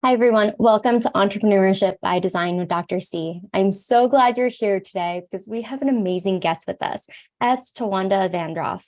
Hi, everyone. Welcome to Entrepreneurship by Design with Dr. C. I'm so glad you're here today because we have an amazing guest with us, Tawanda Vandroff.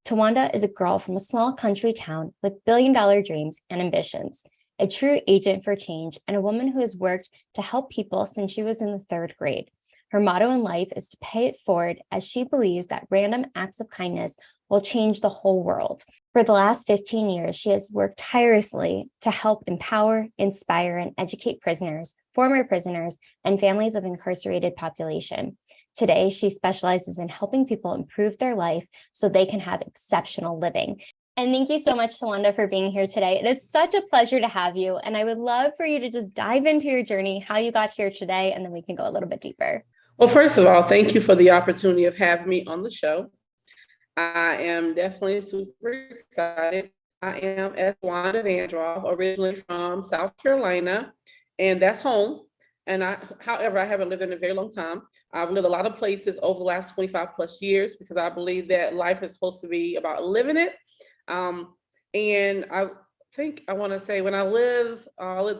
Tawanda is a girl from a small country town with billion-dollar dreams and ambitions, a true agent for change, and a woman who has worked to help people since she was in the third grade. Her motto in life is to pay it forward, as she believes that random acts of kindness will change the whole world. For the last 15 years, she has worked tirelessly to help empower, inspire, and educate prisoners, former prisoners, and families of incarcerated population. Today, she specializes in helping people improve their life so they can have exceptional living. And thank you so much, Tawanda, for being here today. It is such a pleasure to have you. And I would love for you to just dive into your journey, how you got here today, and then we can go a little bit deeper. Well, first of all, thank you for the opportunity of having me on the show. I am definitely super excited. I am Tawanda Vandroff, originally from South Carolina, and that's home. However, I haven't lived in a very long time. I've lived a lot of places over the last 25 plus years because I believe that life is supposed to be about living it. And I think I want to say when I lived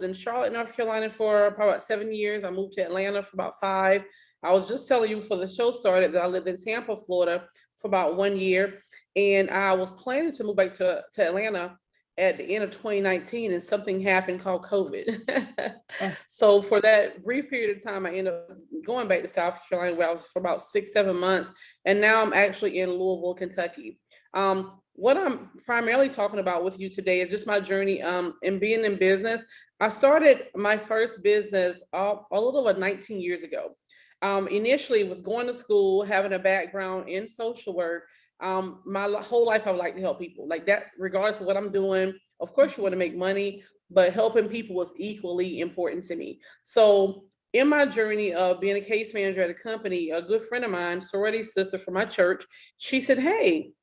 in Charlotte, North Carolina for probably about 7 years. I moved to Atlanta for about 5. I was just telling you before the show started that I lived in Tampa, Florida for about 1 year. And I was planning to move back to Atlanta at the end of 2019, and something happened called COVID. So for that brief period of time, I ended up going back to South Carolina where I was for about 6-7 months. And now I'm actually in Louisville, Kentucky. What I'm primarily talking about with you today is just my journey in being in business. I started my first business a little over 19 years ago. Initially with going to school, having a background in social work, my whole life I would like to help people like that, regardless of what I'm doing. Of course, you want to make money, but helping people was equally important to me. So in my journey of being a case manager at a company, a good friend of mine, sorority sister from my church, she said, "Hey,"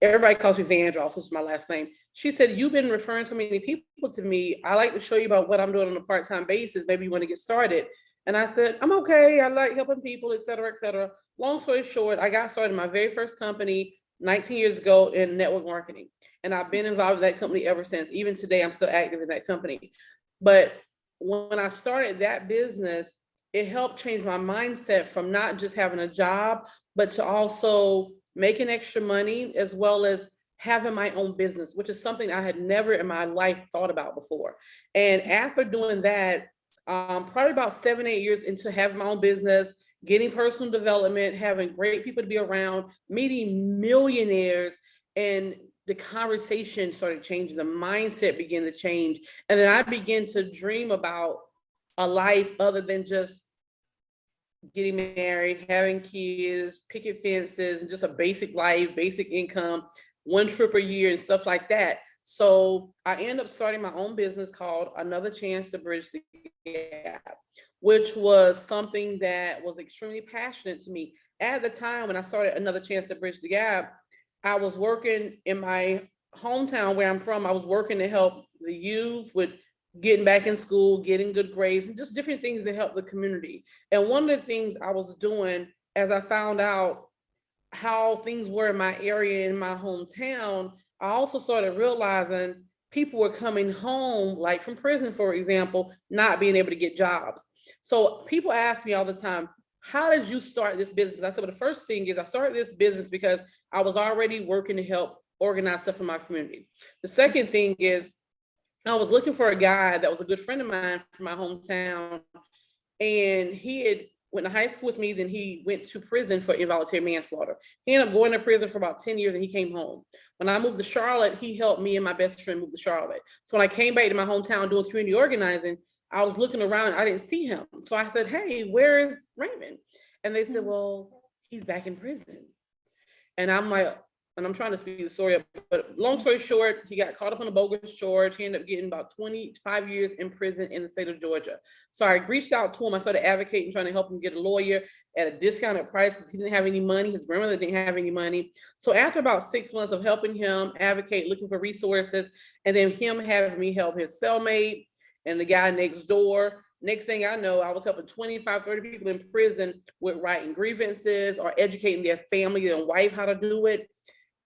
everybody calls me Vandroff, which is my last name. She said, "You've been referring so many people to me. I like to show you about what I'm doing on a part-time basis. Maybe you want to get started." And I said, "I'm okay. I like helping people, et cetera, et cetera." Long story short, I got started in my very first company 19 years ago in network marketing. And I've been involved with that company ever since. Even today, I'm still active in that company. But when I started that business, it helped change my mindset from not just having a job, but to also making extra money as well as having my own business, which is something I had never in my life thought about before. And after doing that, probably about 7-8 years into having my own business, getting personal development, having great people to be around, meeting millionaires, and the conversation started changing, the mindset began to change. And then I began to dream about a life other than just getting married, having kids, picket fences, and just a basic life, basic income, one trip a year and stuff like that. So I ended up starting my own business called Another Chance to Bridge the Gap, which was something that was extremely passionate to me. At the time when I started Another Chance to Bridge the Gap, I was working in my hometown where I'm from. I was working to help the youth with getting back in school, getting good grades, and just different things to help the community. And one of the things I was doing as I found out how things were in my area, in my hometown, I also started realizing people were coming home, like from prison, for example, not being able to get jobs. So people ask me all the time, "How did you start this business?" I said, "Well, the first thing is I started this business because I was already working to help organize stuff in my community. The second thing is I was looking for a guy that was a good friend of mine from my hometown, and he had went to high school with me, then he went to prison for involuntary manslaughter. He ended up going to prison for about 10 years and he came home. When I moved to Charlotte, he helped me and my best friend move to Charlotte. So when I came back to my hometown doing community organizing, I was looking around, I didn't see him. So I said, "Hey, where is Raymond?" And they said, "Well, he's back in prison." And I'm like, and I'm trying to speed the story up, but long story short, he got caught up on a bogus charge. He ended up getting about 25 years in prison in the state of Georgia. So I reached out to him. I started advocating, trying to help him get a lawyer at a discounted price because he didn't have any money. His grandmother didn't have any money. So after about 6 months of helping him advocate, looking for resources, and then him having me help his cellmate and the guy next door, next thing I know, I was helping 25, 30 people in prison with writing grievances or educating their family and wife how to do it.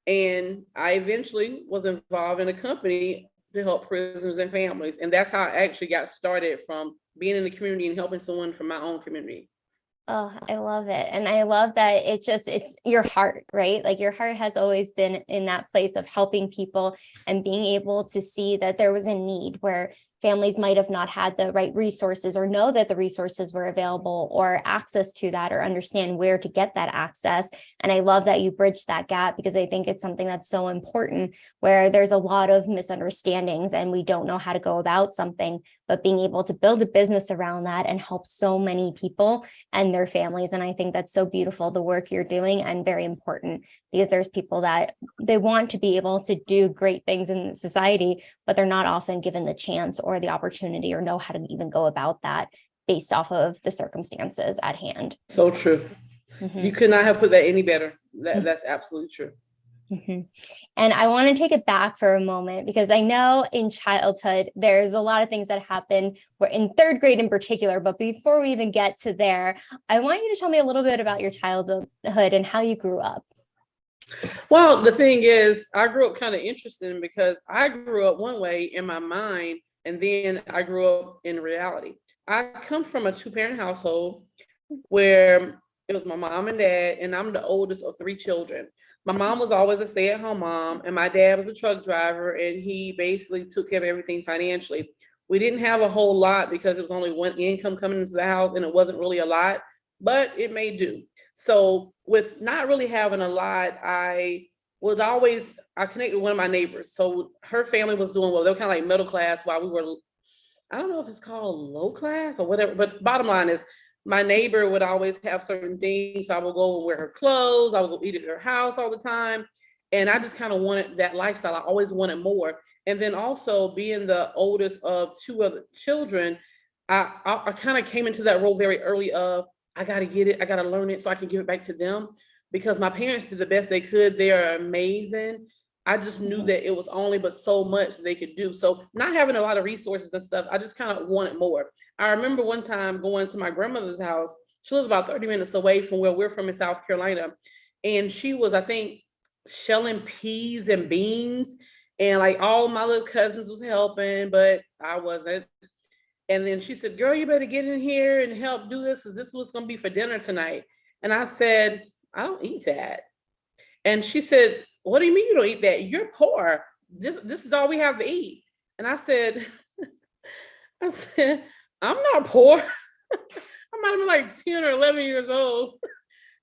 And I eventually was involved in a company to help prisoners and families. And that's how I actually got started, from being in the community and helping someone from my own community. Oh, I love it. And I love that it's your heart, right? Like your heart has always been in that place of helping people and being able to see that there was a need where families might have not had the right resources, or know that the resources were available, or access to that, or understand where to get that access. And I love that you bridge that gap, because I think it's something that's so important, where there's a lot of misunderstandings and we don't know how to go about something, but being able to build a business around that and help so many people and their families. And I think that's so beautiful, the work you're doing, and very important, because there's people that they want to be able to do great things in society, but they're not often given the chance or the opportunity, or know how to even go about that based off of the circumstances at hand. So true. Mm-hmm. You could not have put that any better. That's absolutely true. Mm-hmm. And I want to take it back for a moment, because I know in childhood, there's a lot of things that happen, where in third grade in particular, but before we even get to there, I want you to tell me a little bit about your childhood and how you grew up. Well, the thing is, I grew up kind of interesting, because I grew up one way in my mind, and then I grew up in reality. I come from a 2-parent household where it was my mom and dad, and I'm the oldest of 3 children. My mom was always a stay-at-home mom, and my dad was a truck driver, and he basically took care of everything financially. We didn't have a whole lot, because it was only one income coming into the house, and it wasn't really a lot, but it made do. So with not really having a lot, I connected with one of my neighbors. So her family was doing well. They were kind of like middle class, while we were, I don't know if it's called low class or whatever, but bottom line is, my neighbor would always have certain things. So I would go and wear her clothes. I would go eat at her house all the time. And I just kind of wanted that lifestyle. I always wanted more. And then also, being the oldest of 2 other children, I kind of came into that role very early of, I got to get it. I got to learn it so I can give it back to them, because my parents did the best they could. They are amazing. I just knew that it was only but so much they could do. So not having a lot of resources and stuff, I just kind of wanted more. I remember one time going to my grandmother's house. She lives about 30 minutes away from where we're from in South Carolina. And she was, I think, shelling peas and beans. And like all my little cousins was helping, but I wasn't. And then she said, girl, you better get in here and help do this, because this was going to be for dinner tonight. And I said, I don't eat that. And she said, what do you mean you don't eat that? You're poor. This is all we have to eat. And I said, I'm not poor. I might have been like 10 or 11 years old.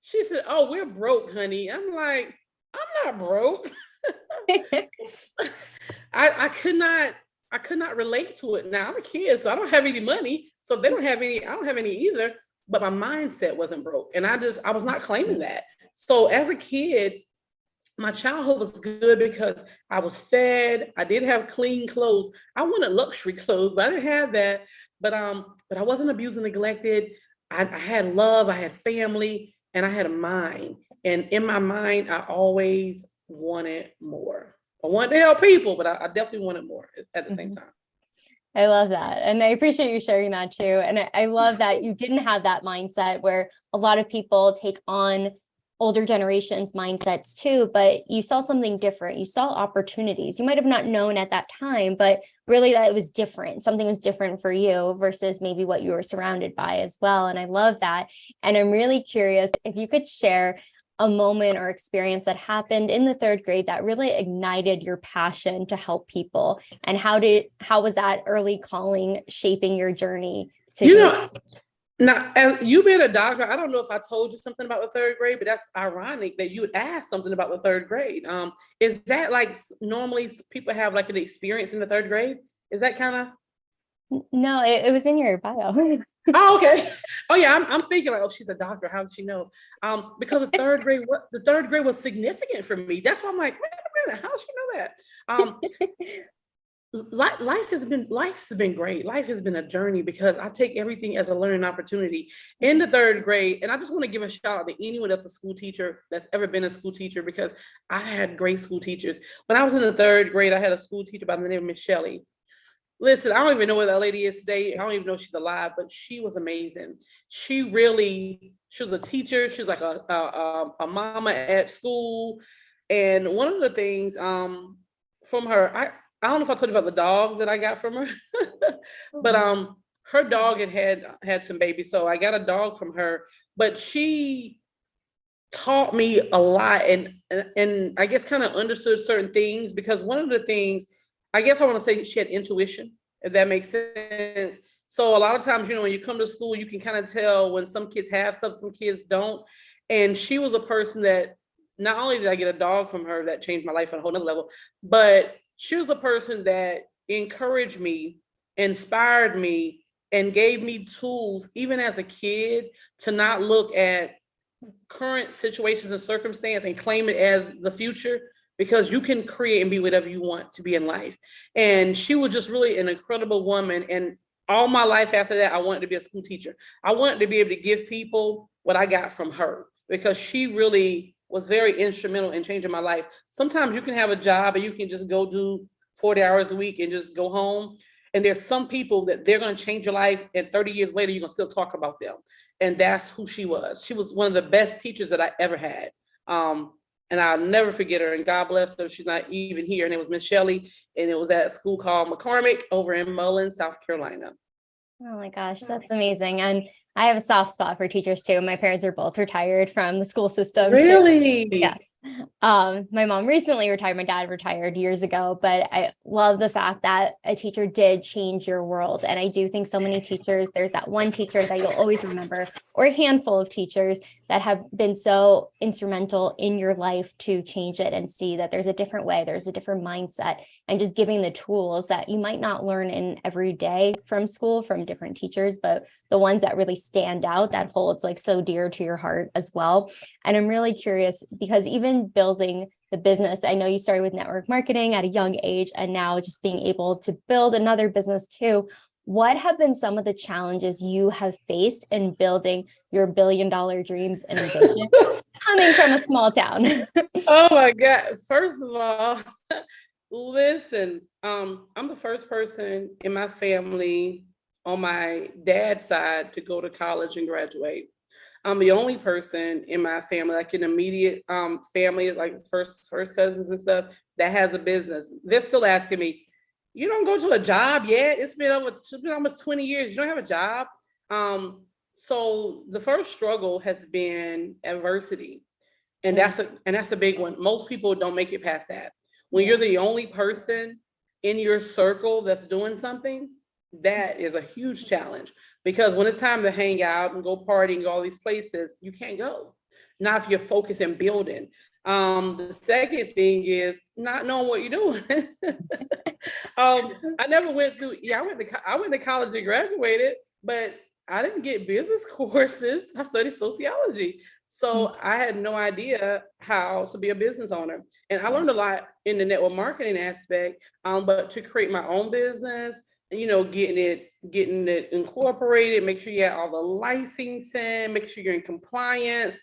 She said, oh, we're broke, honey. I'm like, I'm not broke. I could not relate to it. Now I'm a kid, so I don't have any money. So if they don't have any, I don't have any either. But my mindset wasn't broke. And I was not claiming that. So as a kid, my childhood was good, because I was fed. I did have clean clothes. I wanted luxury clothes, but I didn't have that. But I wasn't abused and neglected. I had love, I had family, and I had a mind. And in my mind, I always wanted more. I wanted to help people, but I definitely wanted more at the same time. I love that. And I appreciate you sharing that too. And I love that you didn't have that mindset, where a lot of people take on older generations mindsets too, but you saw something different. You saw opportunities. You might have not known at that time, but really that it was different. Something was different for you versus maybe what you were surrounded by as well. And I love that. And I'm really curious if you could share a moment or experience that happened in the 3rd grade that really ignited your passion to help people, and how was that early calling shaping your journey to Now, as you being a doctor, I don't know if I told you something about the 3rd grade, but that's ironic that you would ask something about the 3rd grade. Is that like normally people have like an experience in the 3rd grade? Is that kind of? No, it was in your bio. Oh, okay. Oh yeah, I'm thinking like, oh, she's a doctor. How did she know? Because the 3rd grade was significant for me. That's why I'm like, wait a minute, how did she know that? Life has been great. Life has been a journey, because I take everything as a learning opportunity. In the 3rd grade, and I just want to give a shout out to anyone that's a school teacher, that's ever been a school teacher, because I had great school teachers. When I was in the 3rd grade, I had a school teacher by the name of Miss Shelley. Listen, I don't even know where that lady is today. I don't even know if she's alive, but she was amazing. She was a teacher. She was like a mama at school. And one of the things from her, I don't know if I told you about the dog that I got from her, but her dog had some babies, so I got a dog from her. But she taught me a lot, and I guess kind of understood certain things, because one of the things, I guess I want to say, she had intuition, if that makes sense. So a lot of times, when you come to school, you can kind of tell when some kids have stuff, some kids don't. And she was a person that, not only did I get a dog from her that changed my life on a whole nother level, but she was the person that encouraged me, inspired me, and gave me tools, even as a kid, to not look at current situations and circumstance and claim it as the future, because you can create and be whatever you want to be in life. And she was just really an incredible woman. And all my life after that, I wanted to be a school teacher. I wanted to be able to give people what I got from her, because she really was very instrumental in changing my life. Sometimes you can have a job and you can just go do 40 hours a week and just go home. And there's some people that they're going to change your life, and 30 years later, you're going to still talk about them. And that's who she was. She was one of the best teachers that I ever had. And I'll never forget her. And God bless her, she's not even here. And it was Miss Shelley, and it was at a school called McCormick over in Mullins, South Carolina. Oh my gosh, that's amazing. And I have a soft spot for teachers too. My parents are both retired from the school system. Really? Too. Yes. My mom recently retired. My dad retired years ago, but I love the fact that a teacher did change your world. And I do think so many teachers, there's that one teacher that you'll always remember, or a handful of teachers that have been so instrumental in your life to change it and see that there's a different way, there's a different mindset, and just giving the tools that you might not learn in every day from school from different teachers, but the ones that really stand out, that holds like so dear to your heart as well. And I'm really curious, because even building the business, I know you started with network marketing at a young age, and now just being able to build another business too. What have been some of the challenges you have faced in building your billion-dollar dreams and ambition coming from a small town? Oh my God. First of all, listen, I'm the first person in my family on my dad's side to go to college and graduate. I'm the only person in my family, like an immediate family, like first cousins and stuff, that has a business. They're still asking me, you don't go to a job yet? It's been almost 20 years. You don't have a job? So the first struggle has been adversity. And that's a big one. Most people don't make it past that. When you're the only person in your circle that's doing something, that is a huge challenge. Because when it's time to hang out and go party and go all these places, you can't go. Not if you're focused and building. The second thing is not knowing what you're doing. I never went through, I went to college and graduated, but I didn't get business courses. I studied sociology. So I had no idea how to be a business owner. And I learned a lot in the network marketing aspect, but to create my own business, getting it incorporated, make sure you have all the licensing, make sure you're in compliance.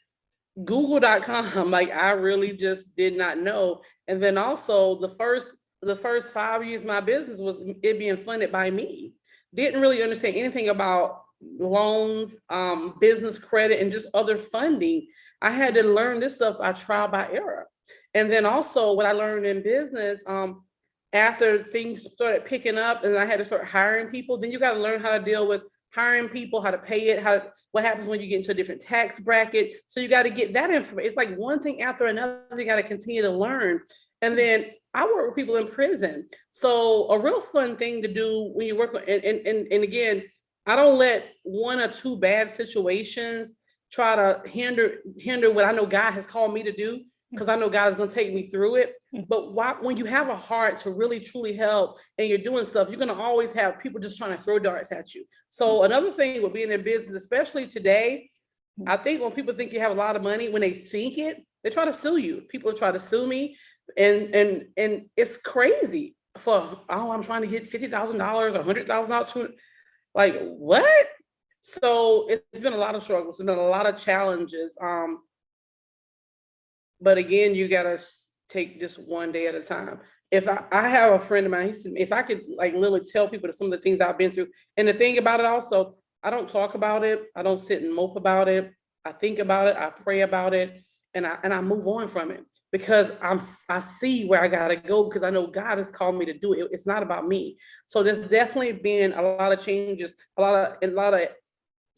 Google.com, like I really just did not know. And then also the first 5 years of my business was it being funded by me. Didn't really understand anything about loans, business credit, and just other funding. I had to learn this stuff by trial by error. And then also what I learned in business, after things started picking up and I had to start hiring people, then you got to learn how to deal with hiring people, how to pay it, what happens when you get into a different tax bracket. So you got to get that information. It's like one thing after another, you got to continue to learn. And then I work with people in prison. So a real fun thing to do when you work with, and again, I don't let one or two bad situations try to hinder what I know God has called me to do, because I know God is going to take me through it. But when you have a heart to really, truly help and you're doing stuff, you're going to always have people just trying to throw darts at you. So another thing with being in business, especially today, I think when people think you have a lot of money, when they think it, they try to sue you. People try to sue me. And it's crazy I'm trying to get $50,000 or $100,000. Like, what? So it's been a lot of struggles. It's been a lot of challenges. But again, you got to take this one day at a time. If I have a friend of mine, he said, if I could like literally tell people some of the things I've been through. And the thing about it also, I don't talk about it. I don't sit and mope about it. I think about it. I pray about it. And I move on from it. because I see where I gotta go, because I know God has called me to do it. It's not about me. So there's definitely been a lot of changes, a lot of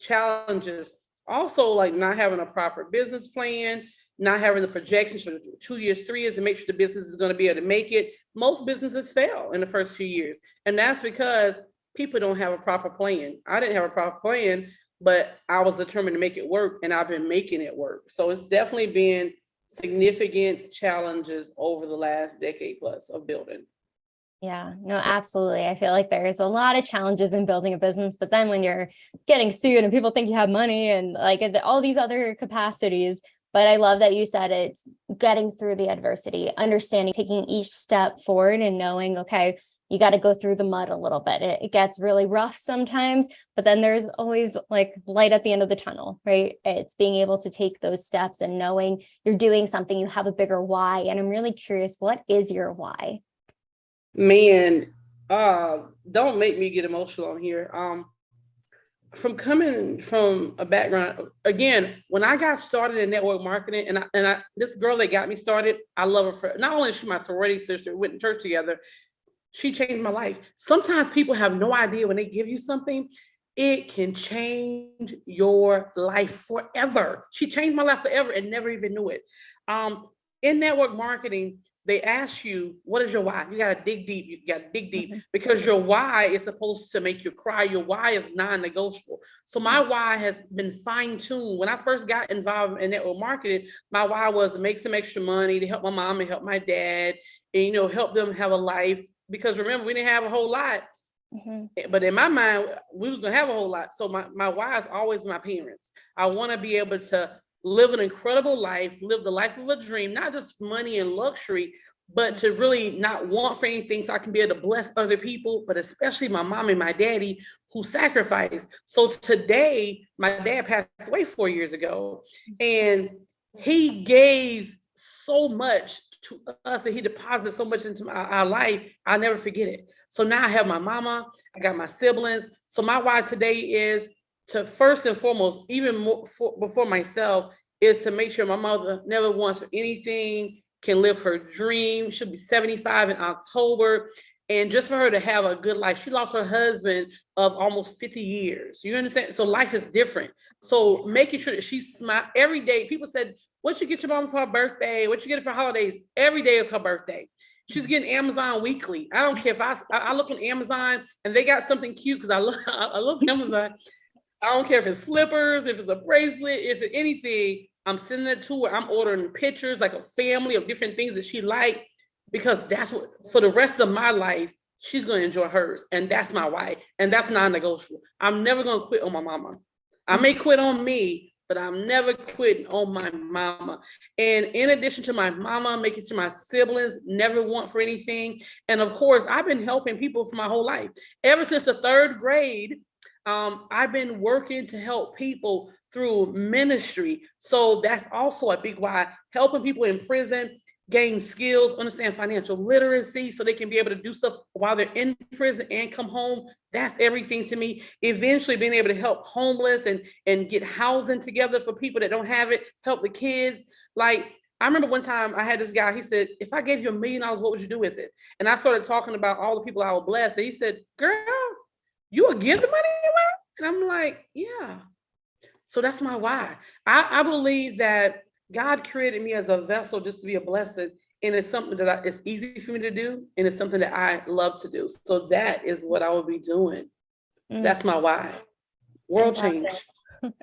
challenges. Also, like not having a proper business plan, not having the projections for 2 years, 3 years to make sure the business is going to be able to make it. Most businesses fail in the first few years. And that's because people don't have a proper plan. I didn't have a proper plan, but I was determined to make it work, and I've been making it work. So it's definitely been significant challenges over the last decade plus of building. Yeah, no, absolutely. I feel like there's a lot of challenges in building a business, but then when you're getting sued and people think you have money and like all these other capacities, but I love that you said it's getting through the adversity, understanding, taking each step forward and knowing, okay, you got to go through the mud a little bit. It gets really rough sometimes, but then there's always like light at the end of the tunnel, right? It's being able to take those steps and knowing you're doing something, you have a bigger why. And I'm really curious, what is your why? Man, don't make me get emotional on here. From coming from a background, again, when I got started in network marketing, and I this girl that got me started, I love her for not only is she my sorority sister, we went to church together, she changed my life. Sometimes people have no idea when they give you something, it can change your life forever. She changed my life forever and never even knew it. In network marketing, they ask you, what is your why? You got to dig deep. You got to dig deep because your why is supposed to make you cry. Your why is non-negotiable. So my why has been fine-tuned. When I first got involved in network marketing, my why was to make some extra money, to help my mom and help my dad, and, help them have a life. Because remember, we didn't have a whole lot. But in my mind, we was gonna have a whole lot. So my why is always my parents. I want to be able to live an incredible life, live the life of a dream, not just money and luxury, but to really not want for anything so I can be able to bless other people, but especially my mom and my daddy who sacrificed. So today, my dad passed away 4 years ago, and he gave so much to us, and he deposited so much into our life. I'll never forget it. So now I have my mama, I got my siblings. So my why today is to first and foremost, even more before myself, is to make sure my mother never wants for anything, can live her dream. She'll be 75 in October. And just for her to have a good life, she lost her husband of almost 50 years. You understand? So life is different. So making sure that she smiles every day. People said, what you get your mom for her birthday? What you get for holidays? Every day is her birthday. She's getting Amazon weekly. I don't care if I look on Amazon and they got something cute because I love Amazon. I don't care if it's slippers, if it's a bracelet, if it's anything, I'm sending it to her. I'm ordering pictures, like a family of different things that she likes, because that's what, for the rest of my life, she's going to enjoy hers. And that's my why. And that's non-negotiable. I'm never going to quit on my mama. I may quit on me, but I'm never quitting on my mama. And in addition to my mama, making sure my siblings never want for anything. And of course, I've been helping people for my whole life. Ever since the 3rd grade, I've been working to help people through ministry. So that's also a big why. Helping people in prison gain skills, understand financial literacy so they can be able to do stuff while they're in prison and come home. That's everything to me. Eventually being able to help homeless and get housing together for people that don't have it, help the kids. Like, I remember one time I had this guy, he said, if I gave you $1 million, what would you do with it? And I started talking about all the people I would bless. And he said, girl, you will give the money away? And I'm like, yeah. So that's my why. I believe that God created me as a vessel just to be a blessing. And it's something that it's easy for me to do. And it's something that I love to do. So that is what I will be doing. That's my why. World change.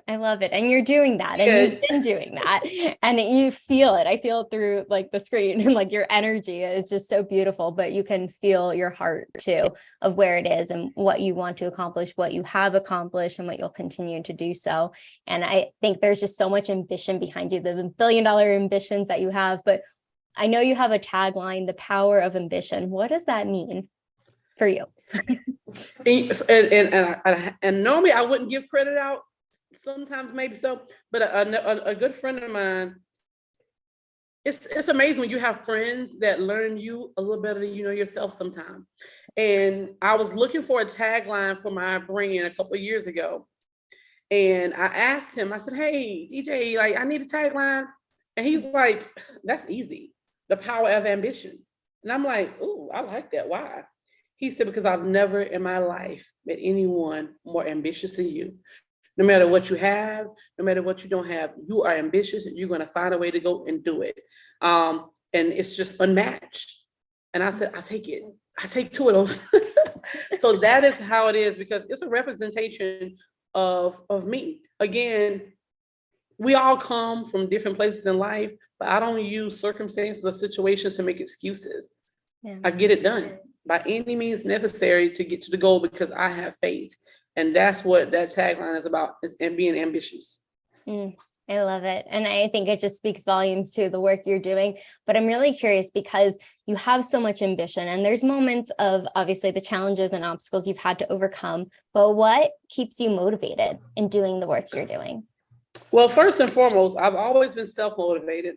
I love it. And you're doing that. And you've been doing that. And you feel it. I feel it through like the screen and like your energy. It's just so beautiful. But you can feel your heart too of where it is and what you want to accomplish, what you have accomplished, and what you'll continue to do so. And I think there's just so much ambition behind you, the $1 billion ambitions that you have. But I know you have a tagline, the power of ambition. What does that mean for you? And normally I wouldn't give credit out. Sometimes maybe so, but a good friend of mine, it's amazing when you have friends that learn you a little better than you know yourself sometimes. And I was looking for a tagline for my brand a couple of years ago. And I asked him, I said, hey, DJ, like I need a tagline. And he's like, that's easy. the power of ambition. And I'm like, oh, I like that. Why? He said, because I've never in my life met anyone more ambitious than you. No matter what you have, no matter what you don't have, you are ambitious and you're going to find a way to go and do it. And it's just unmatched. And I said, I take it. I take two of those. So that is how it is, because it's a representation of me. Again, we all come from different places in life, but I don't use circumstances or situations to make excuses. Yeah. I get it done by any means necessary to get to the goal, because I have faith. And that's what that tagline is about, is and being ambitious. I love it. And I think it just speaks volumes to the work you're doing. But I'm really curious, because you have so much ambition and there's moments of obviously the challenges and obstacles you've had to overcome. But what keeps you motivated in doing the work you're doing? Well, first and foremost, I've always been self-motivated.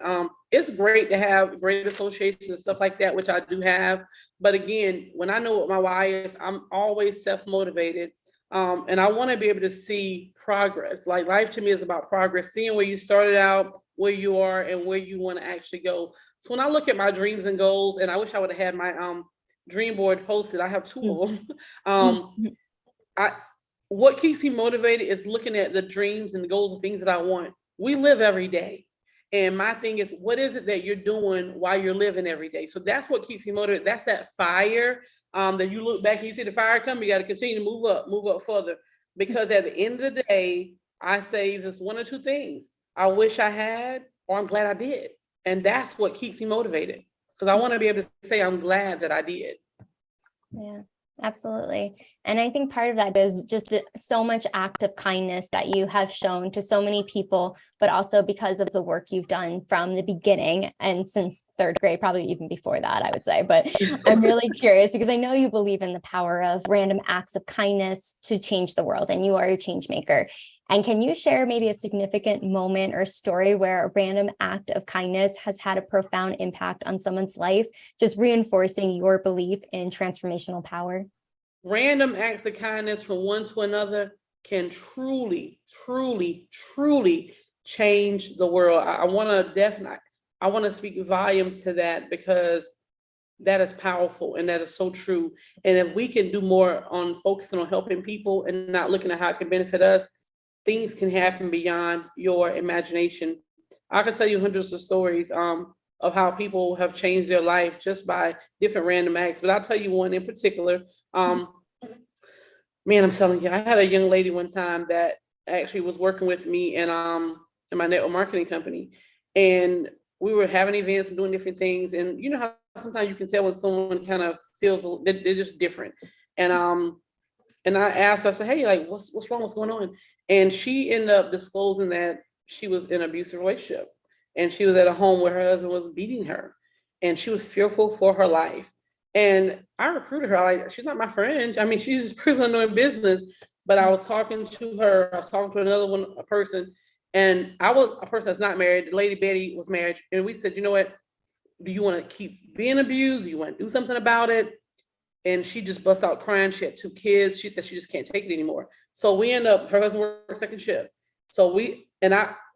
It's great to have great associations and stuff like that, which I do have. But again, when I know what my why is, I'm always self-motivated. And I want to be able to see progress. Like, life to me is about progress, seeing where you started out, where you are, and where you want to actually go. So when I look at my dreams and goals, and I wish I would have had my dream board posted. I have two of them. What keeps me motivated is looking at the dreams and the goals and things that I want. We live every day. And my thing is, what is it that you're doing while you're living every day? So that's what keeps me motivated. That's that fire. That you look back and you see the fire come, you got to continue to move up further. Because at the end of the day, I say just one or two things. I wish I had, or I'm glad I did. And that's what keeps me motivated, because I want to be able to say I'm glad that I did. Yeah. Absolutely. And I think part of that is just so much act of kindness that you have shown to so many people, but also because of the work you've done from the beginning and since third grade, probably even before that, I would say. But I'm really curious, because I know you believe in the power of random acts of kindness to change the world, and you are a change maker. And can you share maybe a significant moment or story where a random act of kindness has had a profound impact on someone's life, just reinforcing your belief in transformational power? Random acts of kindness from one to another can truly change the world. I want to speak volumes to that, because that is powerful and that is so true. And if we can do more on focusing on helping people and not looking at how it can benefit us, things can happen beyond your imagination. I can tell you hundreds of stories of how people have changed their life just by different random acts. But I'll tell you one in particular. Man, I'm telling you, I had a young lady one time that actually was working with me in my network marketing company. And we were having events and doing different things. And you know how sometimes you can tell when someone kind of feels they're just different. And I asked her, I said, hey, like, what's wrong? What's going on? And she ended up disclosing that she was in an abusive relationship, and she was at a home where her husband was beating her, and she was fearful for her life. And I recruited her. Like, she's not my friend. I mean, she's just a person doing business. But I was talking to her. I was talking to another person, and I was a person that's not married. The lady Betty was married, and we said, you know what? Do you want to keep being abused? Do you want to do something about it? And she just bust out crying. She had 2 kids. She said she just can't take it anymore. So we end up, her husband worked second shift. So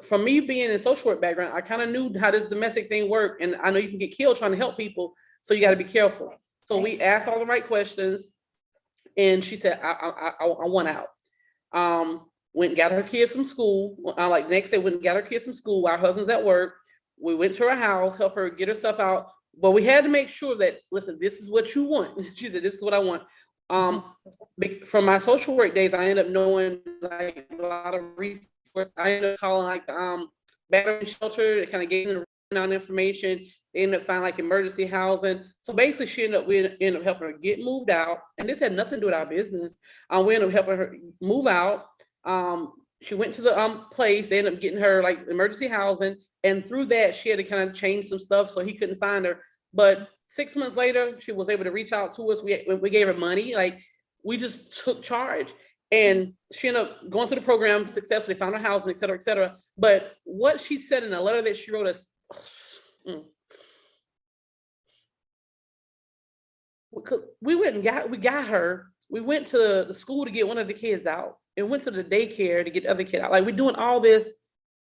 from me being in social work background, I kind of knew how this domestic thing worked. And I know you can get killed trying to help people. So you got to be careful. So we asked all the right questions. And she said, I want out. Went and got her kids from school. Like next day, went and got her kids from school while her husband's at work. We went to her house, helped her get her stuff out. But we had to make sure that, listen, this is what you want. She said, this is what I want. From my social work days, I ended up knowing like a lot of resources. I ended up calling like battery shelter. It kind of gave them the information. They ended up finding like emergency housing. So basically, we ended up helping her get moved out. And this had nothing to do with our business. We ended up helping her move out. She went to the place. They ended up getting her like emergency housing. And through that, she had to kind of change some stuff so he couldn't find her. But 6 months later, she was able to reach out to us. We gave her money. Like, we just took charge. And she ended up going through the program successfully, found her housing, et cetera, et cetera. But what she said in the letter that she wrote us, we got her. We went to the school to get one of the kids out, and went to the daycare to get the other kid out. Like, we're doing all this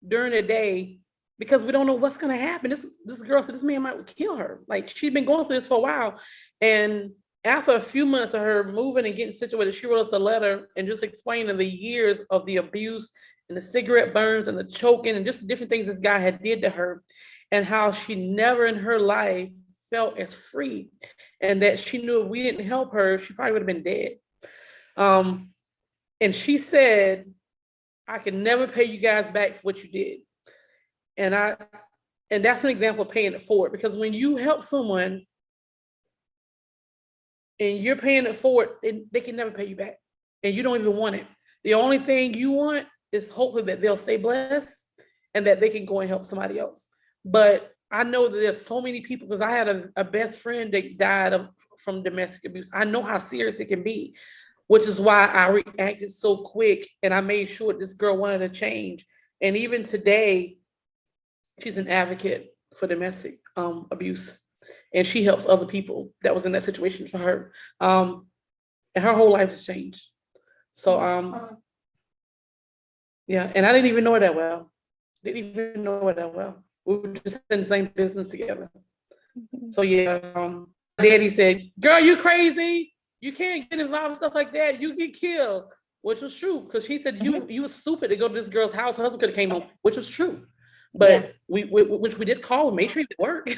during the day, because we don't know what's going to happen. This girl said this man might kill her. Like, she'd been going through this for a while. And after a few months of her moving and getting situated, she wrote us a letter and just explaining the years of the abuse and the cigarette burns and the choking and just the different things this guy had did to her, and how she never in her life felt as free, and that she knew if we didn't help her, she probably would have been dead. And she said, I can never pay you guys back for what you did. And that's an example of paying it forward, because when you help someone and you're paying it forward, they can never pay you back, and you don't even want it. The only thing you want is hopefully that they'll stay blessed and that they can go and help somebody else. But I know that there's so many people, because I had a best friend that died from domestic abuse. I know how serious it can be, which is why I reacted so quick, and I made sure this girl wanted to change. And even today, she's an advocate for domestic abuse, and she helps other people that was in that situation for her. And her whole life has changed. So, yeah, and I didn't even know her that well. We were just in the same business together. So yeah, Daddy said, girl, you crazy. You can't get involved in stuff like that. You get killed, which was true. Because she said, you were stupid to go to this girl's house. Her husband could have came home, which was true. But which we did call and made sure it would work.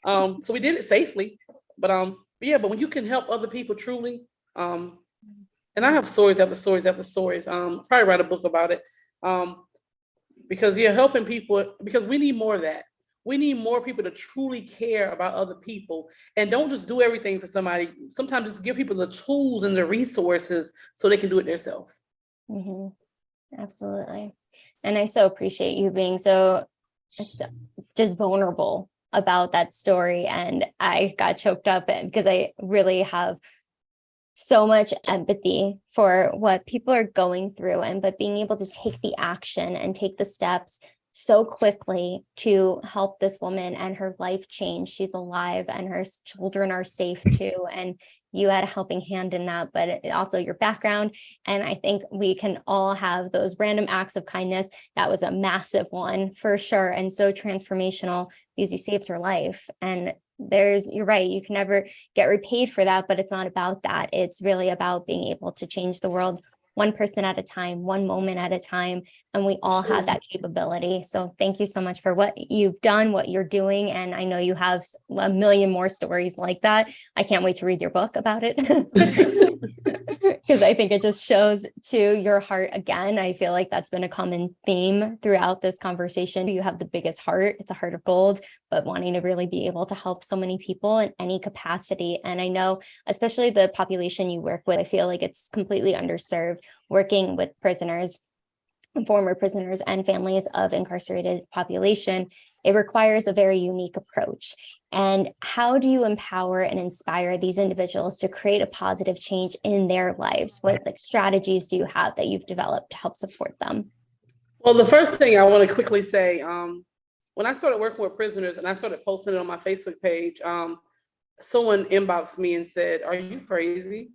So we did it safely. But but when you can help other people truly, and I have stories after stories after stories. Probably write a book about it. Because helping people, because we need more of that. We need more people to truly care about other people, and don't just do everything for somebody. Sometimes just give people the tools and the resources so they can do it themselves. Absolutely. And I so appreciate you being so just vulnerable about that story. And I got choked up because I really have so much empathy for what people are going through, but being able to take the action and take the steps so quickly to help this woman and her life change. She's alive and her children are safe too. And you had a helping hand in that, but also your background. And I think we can all have those random acts of kindness. That was a massive one for sure. And so transformational, because you saved her life. And you're right, you can never get repaid for that, but it's not about that. It's really about being able to change the world one person at a time, one moment at a time. And we all have that capability. So thank you so much for what you've done, what you're doing. And I know you have a million more stories like that. I can't wait to read your book about it. Because I think it just shows to your heart again. I feel like that's been a common theme throughout this conversation. You have the biggest heart. It's a heart of gold, but wanting to really be able to help so many people in any capacity. And I know, especially the population you work with, I feel like it's completely underserved, working with prisoners, former prisoners, and families of incarcerated population. It requires a very unique approach. And how do you empower and inspire these individuals to create a positive change in their lives? What strategies do you have that you've developed to help support them? Well, the first thing I want to quickly say, when I started working with prisoners and I started posting it on my Facebook page, someone inboxed me and said, "Are you crazy?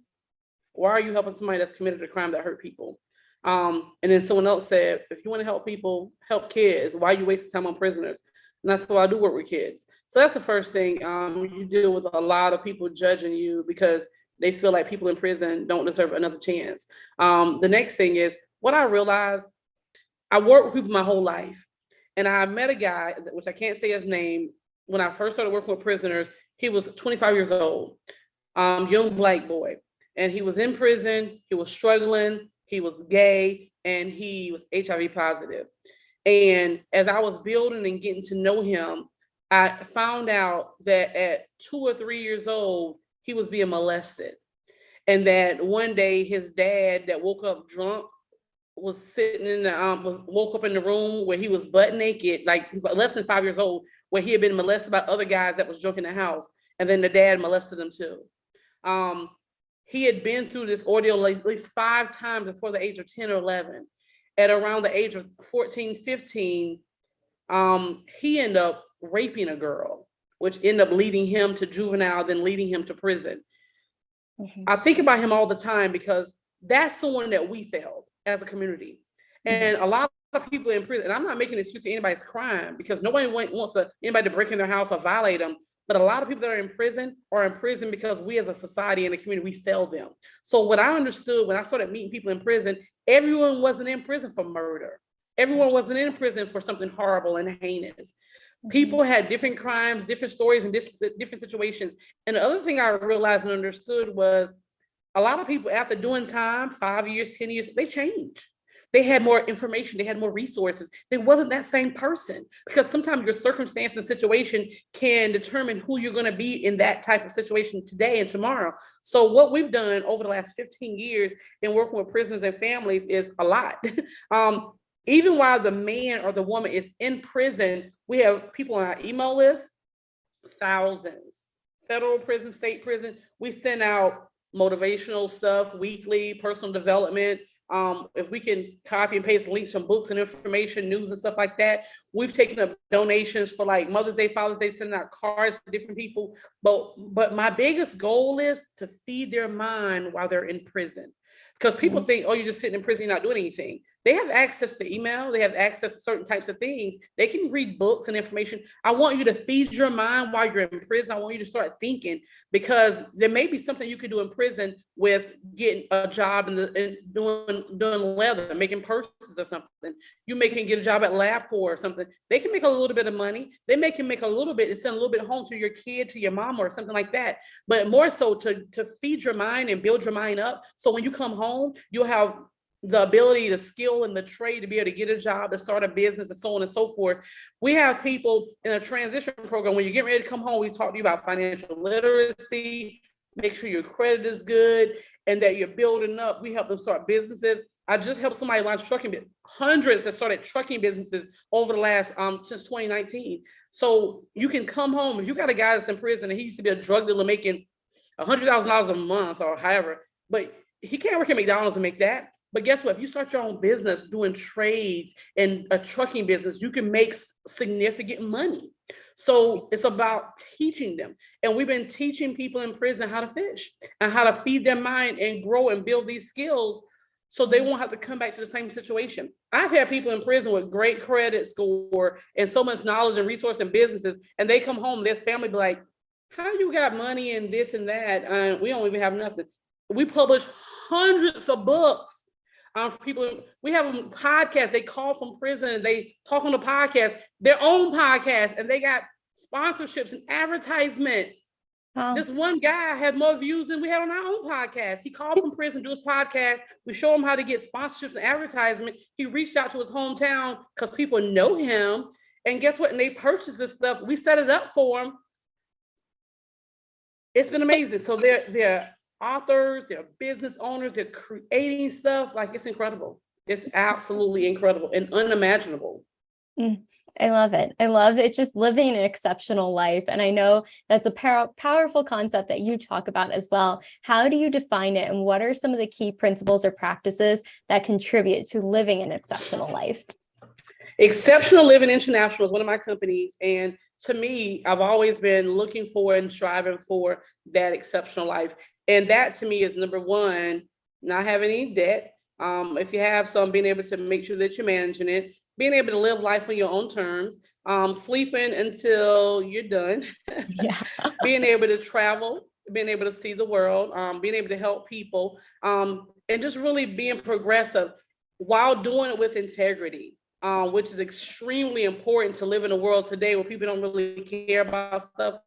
Why are you helping somebody that's committed a crime that hurt people?" And then someone else said, "If you want to help people, help kids. Why are you wasting time on prisoners?" And that's why I do work with kids. So that's the first thing. You deal with a lot of people judging you because they feel like people in prison don't deserve another chance. The next thing is what I realized. I worked with people my whole life, and I met a guy, which I can't say his name. When I first started working with prisoners, he was 25 years old, young Black boy, and he was in prison. He was struggling. He was gay, and he was HIV positive. And as I was building and getting to know him, I found out that at 2 or 3 years old, he was being molested. And that one day his dad that woke up drunk was sitting in the, woke up in the room where he was butt naked, like he was less than 5 years old, where he had been molested by other guys that was drunk in the house. And then the dad molested him too. He had been through this ordeal at least 5 times before the age of 10 or 11. At around the age of 14, 15, he ended up raping a girl, which ended up leading him to juvenile, then leading him to prison. I think about him all the time because that's someone that we failed as a community. And a lot of people in prison, and I'm not making an excuse for anybody's crime, because nobody wants anybody to break in their house or violate them. But a lot of people that are in prison because we as a society and a community, we failed them. So what I understood when I started meeting people in prison, everyone wasn't in prison for murder. Everyone wasn't in prison for something horrible and heinous. People had different crimes, different stories, and different situations. And the other thing I realized and understood was a lot of people, after doing time, 5 years, 10 years, they changed. They had more information, they had more resources. They wasn't that same person, because sometimes your circumstance and situation can determine who you're going to be in that type of situation today and tomorrow. So what we've done over the last 15 years in working with prisoners and families is a lot. Even while the man or the woman is in prison, we have people on our email list, thousands, federal prison, state prison. We send out motivational stuff weekly, personal development. If we can copy and paste links from books and information, news and stuff like that. We've taken up donations for like Mother's Day, Father's Day, sending out cards to different people. But my biggest goal is to feed their mind while they're in prison. Because people think, oh, you're just sitting in prison, you're not doing anything. They have access to email. They have access to certain types of things. They can read books and information. I want you to feed your mind while you're in prison. I want you to start thinking, because there may be something you could do in prison with getting a job and doing leather, making purses or something. You may can get a job at LabCorp or something. They can make a little bit of money. They can make a little bit and send a little bit home to your kid, to your mom or something like that. But more so to feed your mind and build your mind up. So when you come home, you'll have the ability, the skill, and the trade to be able to get a job, to start a business, and so on and so forth. We have people in a transition program. When you get ready to come home, we talk to you about financial literacy, make sure your credit is good, and that you're building up. We help them start businesses. I just helped somebody launch hundreds that started trucking businesses over the last, since 2019. So you can come home. If you got a guy that's in prison and he used to be a drug dealer making $100,000 a month or however, but he can't work at McDonald's and make that. But guess what? If you start your own business doing trades and a trucking business, you can make significant money. So it's about teaching them. And we've been teaching people in prison how to fish and how to feed their mind and grow and build these skills so they won't have to come back to the same situation. I've had people in prison with great credit score and so much knowledge and resource and businesses, and they come home, their family be like, how you got money and this and that? We don't even have nothing. We publish hundreds of books. For people, we have a podcast. They call from prison and they talk on the podcast, their own podcast, and they got sponsorships and advertisement. This one guy had more views than we had on our own podcast. He called from prison, do his podcast. We show him how to get sponsorships and advertisement. He reached out to his hometown because people know him. And guess what? And they purchased this stuff. We set it up for him. It's been amazing. So they're authors, they're business owners, they're creating stuff. Like, it's incredible. It's absolutely incredible and unimaginable. I love it. I love it. Just living an exceptional life. And I know that's a powerful concept that you talk about as well. How do you define it? And what are some of the key principles or practices that contribute to living an exceptional life? Exceptional Living International is one of my companies. And to me, I've always been looking for and striving for that exceptional life. And that to me is number one, not having any debt. If you have some, being able to make sure that you're managing it, being able to live life on your own terms, sleeping until you're done, being able to travel, being able to see the world, being able to help people, and just really being progressive while doing it with integrity, which is extremely important to live in a world today where people don't really care about stuff.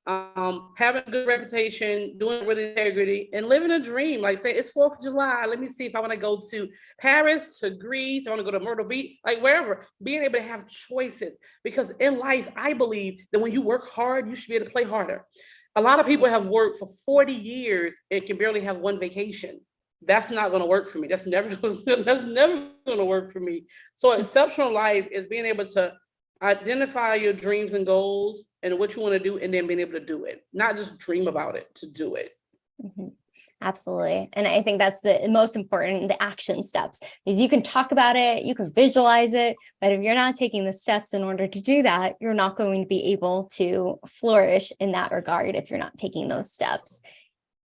Having a good reputation, doing it with integrity, and living a dream. Like, say it's 4th of July. Let me see if I want to go to Paris, to Greece, I want to go to Myrtle Beach, like wherever. Being able to have choices, because in life, I believe that when you work hard, you should be able to play harder. A lot of people have worked for 40 years and can barely have one vacation. That's not going to work for me. That's never going to work for me. So exceptional life is being able to identify your dreams and goals and what you want to do, and then being able to do it, not just dream about it, to do it. Absolutely. And I think that's the most important, the action steps, because you can talk about it, you can visualize it, but if you're not taking the steps in order to do that, you're not going to be able to flourish in that regard if you're not taking those steps.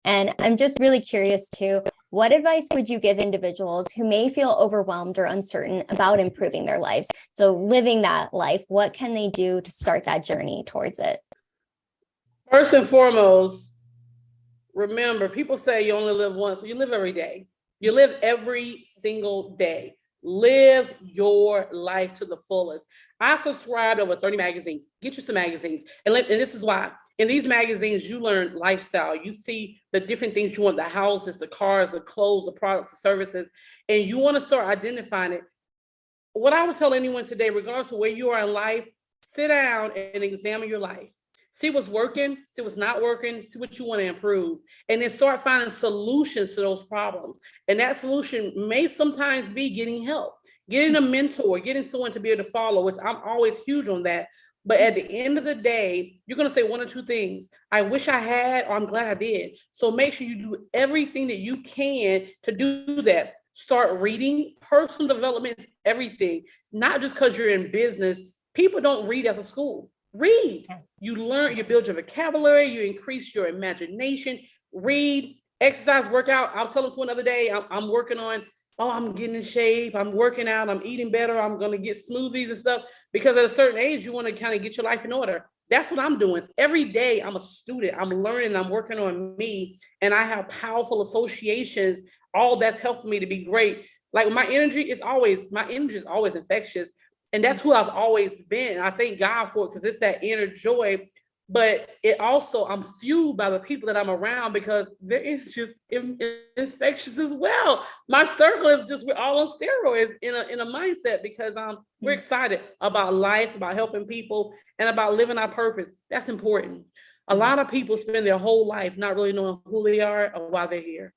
And I'm just really curious too, what advice would you give individuals who may feel overwhelmed or uncertain about improving their lives? So living that life, what can they do to start that journey towards it? First and foremost, remember, people say you only live once. Well, you live every day. You live every single day. Live your life to the fullest. I subscribe to over 30 magazines. Get you some magazines. And this is why. In these magazines, you learn lifestyle. You see the different things you want, the houses, the cars, the clothes, the products, the services, and you want to start identifying it. What I would tell anyone today, regardless of where you are in life, sit down and examine your life. See what's working, see what's not working, see what you want to improve, and then start finding solutions to those problems. And that solution may sometimes be getting help, getting a mentor, getting someone to be able to follow, which I'm always huge on that. But at the end of the day, you're going to say one or two things. I wish I had, or I'm glad I did. So make sure you do everything that you can to do that. Start reading. Personal development is everything, not just because you're in business. People don't read after school. Read. You learn, you build your vocabulary, you increase your imagination. Read, exercise, work out. I was telling someone the other day, I'm working on, I'm getting in shape, I'm working out, I'm eating better, I'm going to get smoothies and stuff, because at a certain age, you want to kind of get your life in order. That's what I'm doing. Every day, I'm a student, I'm learning, I'm working on me, and I have powerful associations. All that's helping me to be great. Like my energy is always infectious. And that's who I've always been. I thank God for it, because it's that inner joy. But it also, I'm fueled by the people that I'm around, because they're just infectious as well. My circle is just, we're all on steroids in a mindset, because we're excited about life, about helping people, and about living our purpose. That's important. A lot of people spend their whole life not really knowing who they are or why they're here.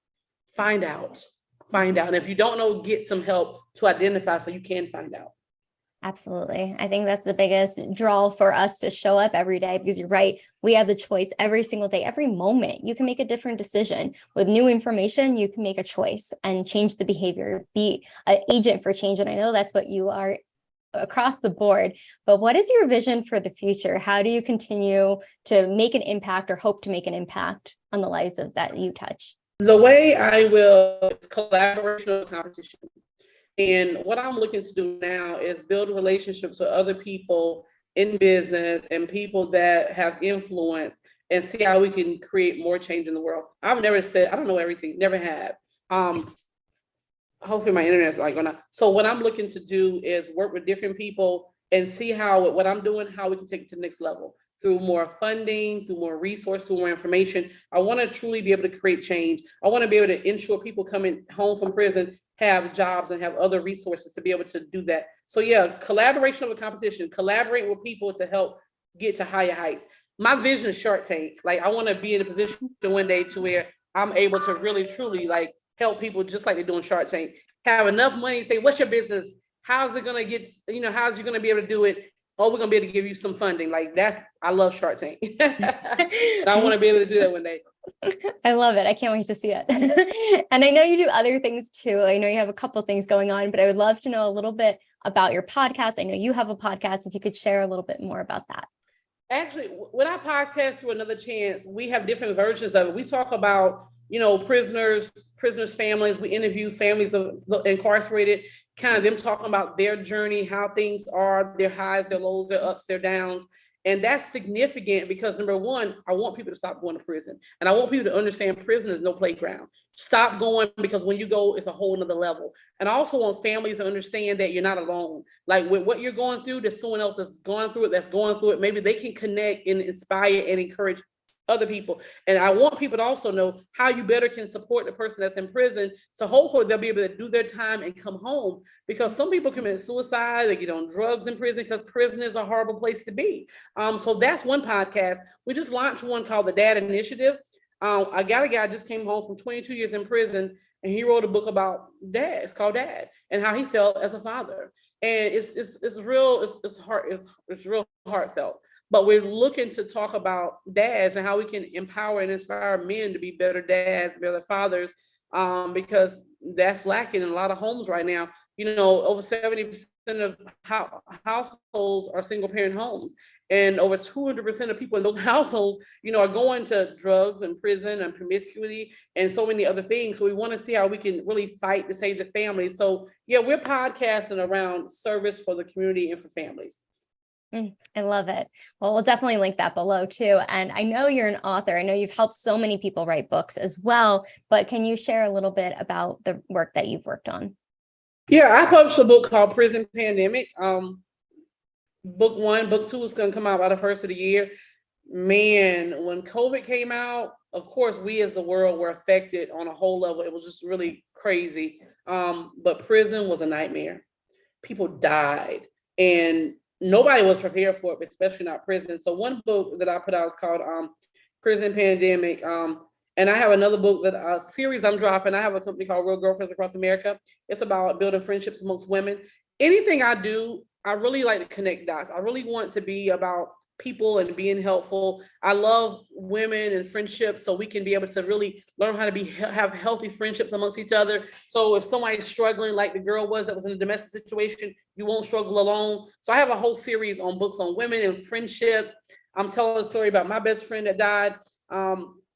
Find out. And if you don't know, get some help to identify so you can find out. Absolutely. I think that's the biggest draw for us to show up every day, because you're right. We have the choice every single day, every moment. You can make a different decision. With new information, you can make a choice and change the behavior, be an agent for change. And I know that's what you are across the board. But what is your vision for the future? How do you continue to make an impact, or hope to make an impact on the lives of that you touch? The way I will is collaboration and competition. And what I'm looking to do now is build relationships with other people in business and people that have influence, and see how we can create more change in the world. I've never said, I don't know everything, never have. Hopefully my internet's like going to. So what I'm looking to do is work with different people and see how what I'm doing, how we can take it to the next level through more funding, through more resource, through more information. I want to truly be able to create change. I want to be able to ensure people coming home from prison have jobs and have other resources to be able to do that. So yeah, collaboration over competition, collaborate with people to help get to higher heights. My vision is Shark Tank. Like I want to be in a position one day to where I'm able to really, truly like help people just like they're doing Shark Tank. Have enough money, say, what's your business? How's it going to get, how's you going to be able to do it? Oh, we're going to be able to give you some funding. Like I love Shark Tank. I want to be able to do that one day. I love it. I can't wait to see it. And I know you do other things too. I know you have a couple of things going on, but I would love to know a little bit about your podcast. I know you have a podcast. If you could share a little bit more about that. Actually, with our podcast, Through Another Chance, we have different versions of it. We talk about, prisoners' families. We interview families of incarcerated, kind of them talking about their journey, how things are, their highs, their lows, their ups, their downs. And that's significant because number one, I want people to stop going to prison. And I want people to understand prison is no playground. Stop going, because when you go, it's a whole nother level. And I also want families to understand that you're not alone. Like with what you're going through, there's someone else that's going through it. Maybe they can connect and inspire and encourage other people. And I want people to also know how you better can support the person that's in prison. So hopefully they'll be able to do their time and come home, because some people commit suicide, they get on drugs in prison, because prison is a horrible place to be. So that's one podcast. We just launched one called the Dad Initiative. I got a guy just came home from 22 years in prison, and he wrote a book about dad. It's called Dad, and how he felt as a father. And it's real heartfelt. But we're looking to talk about dads and how we can empower and inspire men to be better dads, better fathers, because that's lacking in a lot of homes right now. over 70% of households are single parent homes. And over 200% of people in those households, are going to drugs and prison and promiscuity and so many other things. So we want to see how we can really fight to save the family. So yeah, we're podcasting around service for the community and for families. I love it. Well, we'll definitely link that below too. And I know you're an author. I know you've helped so many people write books as well, but can you share a little bit about the work that you've worked on? Yeah, I published a book called Prison Pandemic. Book 1, book 2 is going to come out by the first of the year. Man, when COVID came out, of course, we as the world were affected on a whole level. It was just really crazy. But prison was a nightmare. People died and nobody was prepared for it, especially not prison. So one book that I put out is called Prison Pandemic. And I have another book that a series I'm dropping. I have a company called Real Girlfriends Across America. It's about building friendships amongst women. Anything I do, I really like to connect dots. I really want to be about people and being helpful. I love women and friendships, so we can be able to really learn how to have healthy friendships amongst each other. So if somebody's struggling, like the girl that was in a domestic situation, you won't struggle alone. So I have a whole series on books on women and friendships. I'm telling a story about my best friend that died.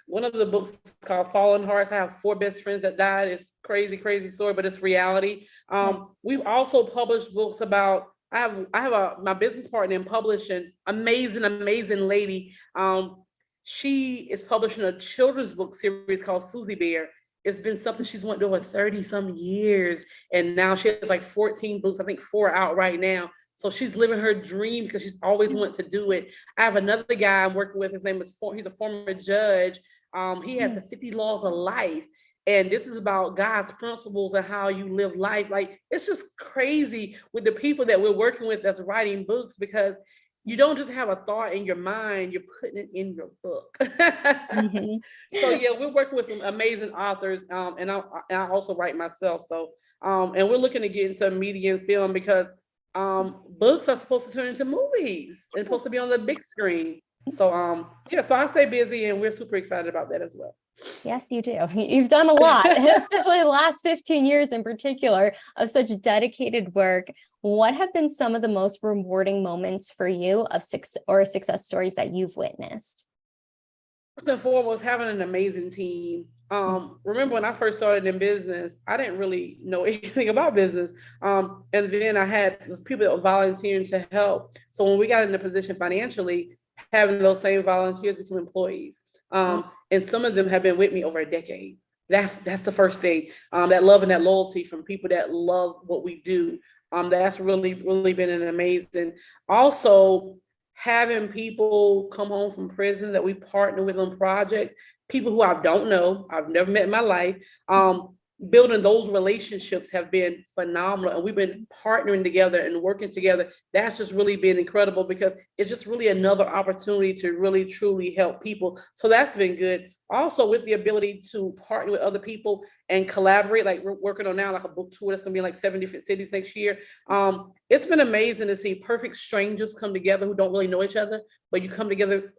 One of the books is called Fallen Hearts. I have 4 best friends that died. It's crazy, crazy story, but it's reality. We've also published books about, I have my business partner in publishing, amazing lady. She is publishing a children's book series called Susie Bear. It's been something she's wanted over 30 some years. And now she has like 14 books, I think 4 out right now. So she's living her dream because she's always wanted to do it. I have another guy I'm working with. His name is, he's a former judge. He has the 50 laws of life. And this is about God's principles and how you live life. Like, it's just crazy with the people that we're working with that's writing books, because you don't just have a thought in your mind, you're putting it in your book. So yeah, we're working with some amazing authors. And I also write myself. So, and we're looking to get into media and film, because books are supposed to turn into movies and supposed to be on the big screen. So yeah, so I stay busy and we're super excited about that as well. Yes, you do. You've done a lot, especially the last 15 years in particular, of such dedicated work. What have been some of the most rewarding moments for you of success stories that you've witnessed? First and foremost, having an amazing team. Remember when I first started in business, I didn't really know anything about business. And then I had people that were volunteering to help. So when we got in a position financially, having those same volunteers become employees. And some of them have been with me over a decade. That's the first thing. That love and that loyalty from people that love what we do. That's really, really been an amazing. Also, having people come home from prison that we partner with on projects, people who I don't know, I've never met in my life. Building those relationships have been phenomenal, and we've been partnering together and working together. That's just really been incredible, because it's just really another opportunity to really truly help people. So that's been good. Also, with the ability to partner with other people and collaborate, like we're working on now, like a book tour that's gonna be in like 7 different cities next year. It's been amazing to see perfect strangers come together who don't really know each other, but you come together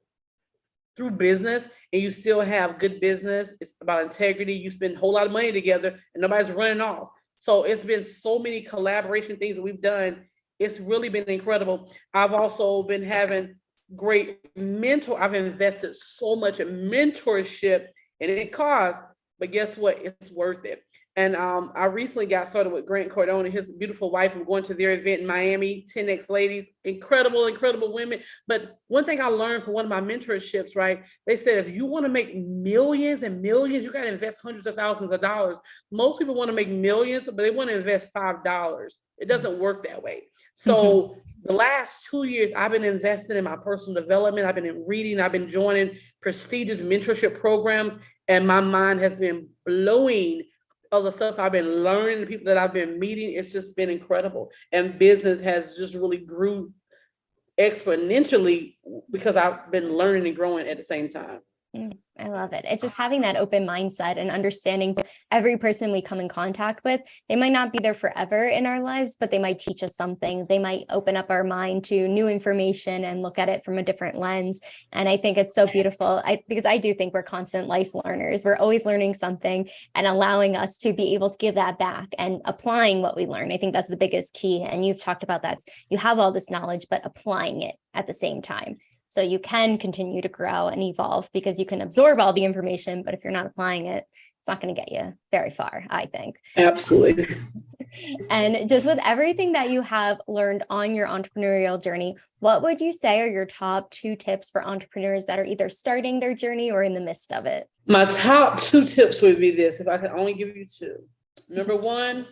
through business and you still have good business. It's about integrity. You spend a whole lot of money together and nobody's running off. So it's been so many collaboration things that we've done. It's really been incredible. I've also been having great I've invested so much in mentorship, and it costs, but guess what? It's worth it. And I recently got started with Grant Cardone and his beautiful wife. I'm going to their event in Miami, 10X ladies, incredible, incredible women. But one thing I learned from one of my mentorships, right? They said, if you want to make millions and millions, you got to invest hundreds of thousands of dollars. Most people want to make millions, but they want to invest $5. It doesn't work that way. So the last 2 years, I've been investing in my personal development. I've been reading, I've been joining prestigious mentorship programs, and my mind has been blowing of the stuff I've been learning, the people that I've been meeting. It's just been incredible. And business has just really grew exponentially because I've been learning and growing at the same time. I love it. It's just having that open mindset and understanding every person we come in contact with, they might not be there forever in our lives, but they might teach us something. They might open up our mind to new information and look at it from a different lens. And I think it's so beautiful because I do think we're constant life learners. We're always learning something and allowing us to be able to give that back and applying what we learn. I think that's the biggest key. And you've talked about that. You have all this knowledge, but applying it at the same time. So you can continue to grow and evolve because you can absorb all the information, but if you're not applying it, it's not going to get you very far, I think. Absolutely. And just with everything that you have learned on your entrepreneurial journey, what would you say are your top 2 tips for entrepreneurs that are either starting their journey or in the midst of it? My top 2 tips would be this, if I could only give you 2. Number 1,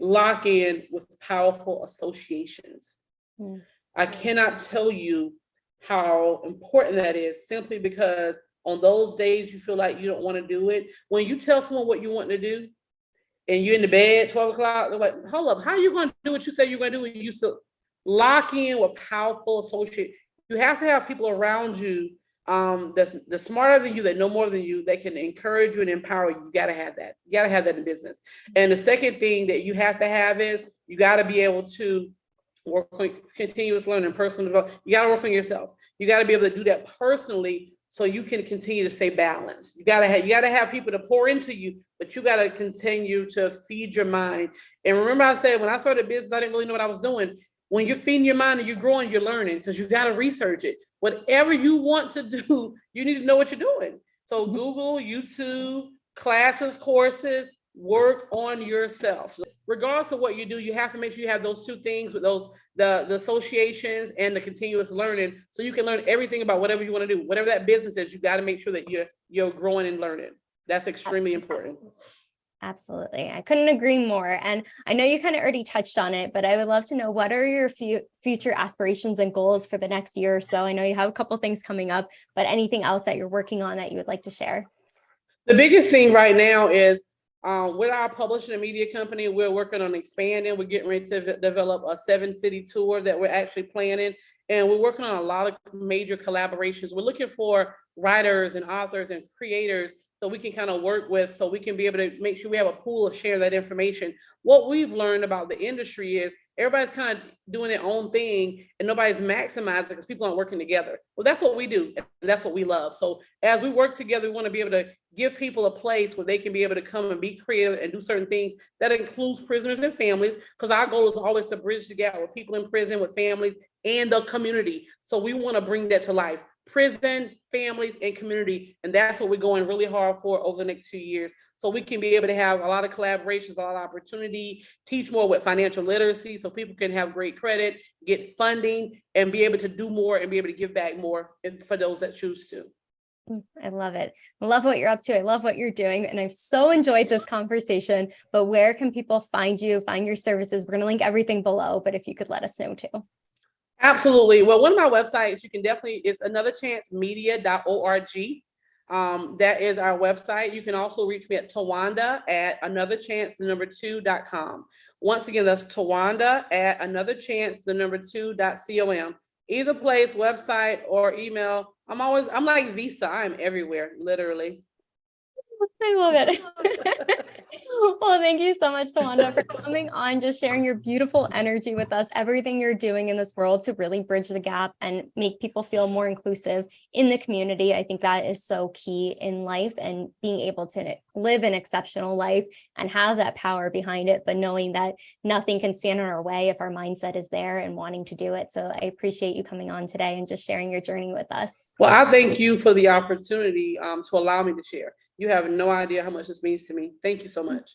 lock in with powerful associations. I cannot tell you how important that is, simply because on those days you feel like you don't want to do it, when you tell someone what you want to do and you're in the bed 12 o'clock, they're like, hold up, how are you going to do what you say you're going to do? And you still lock in with powerful associates. You have to have people around you that's smarter than you, that know more than you, that can encourage you and empower you. You got to have that. You got to have that in business. And the second thing that you have to have is you got to be able to work on continuous learning, personal development. You got to work on yourself. You got to be able to do that personally so you can continue to stay balanced. You got to have people to pour into you, but you got to continue to feed your mind. And remember I said, when I started business, I didn't really know what I was doing. When you're feeding your mind and you're growing, you're learning, because you got to research it. Whatever you want to do, you need to know what you're doing. So Google, YouTube, classes, courses, work on yourself. Regardless of what you do, you have to make sure you have those 2 things with those, the associations and the continuous learning, so you can learn everything about whatever you want to do. Whatever that business is, you got to make sure that you're growing and learning. That's extremely important. Absolutely. I couldn't agree more. And I know you kind of already touched on it, but I would love to know, what are your future aspirations and goals for the next year or so? I know you have a couple things coming up, but anything else that you're working on that you would like to share? The biggest thing right now is with our publishing and media company, we're working on expanding. We're getting ready to develop a 7-city tour that we're actually planning. And we're working on a lot of major collaborations. We're looking for writers and authors and creators so we can kind of work with, so we can be able to make sure we have a pool of sharing that information. What we've learned about the industry is everybody's kind of doing their own thing and nobody's maximizing because people aren't working together. Well, that's what we do. And that's what we love. So as we work together, we want to be able to give people a place where they can be able to come and be creative and do certain things. That includes prisoners and families, because our goal is always to bridge the gap with people in prison, with families and the community. So we want to bring that to life. Prison, families, and community. And that's what we're going really hard for over the next few years. So we can be able to have a lot of collaborations, a lot of opportunity, teach more with financial literacy so people can have great credit, get funding, and be able to do more and be able to give back more for those that choose to. I love it. I love what you're up to. I love what you're doing. And I've so enjoyed this conversation. But where can people find you, find your services? We're going to link everything below, but if you could let us know too. Absolutely. Well, one of my websites, you can definitely, it's anotherchancemedia.org. That is our website. You can also reach me at Tawanda at anotherchance2.com. Once again, that's Tawanda at anotherchance2.com. Either place, website or email. I'm like Visa. I'm everywhere, literally. I love it. Well, thank you so much, Tawanda, for coming on, just sharing your beautiful energy with us, everything you're doing in this world to really bridge the gap and make people feel more inclusive in the community. I think that is so key in life, and being able to live an exceptional life and have that power behind it, but knowing that nothing can stand in our way if our mindset is there and wanting to do it. So I appreciate you coming on today and just sharing your journey with us. Well, I thank you for the opportunity to allow me to share. You have no idea how much this means to me. Thank you so much.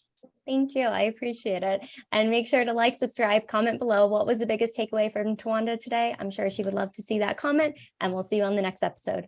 Thank you. I appreciate it. And make sure to like, subscribe, comment below. What was the biggest takeaway from Tawanda today? I'm sure she would love to see that comment, and we'll see you on the next episode.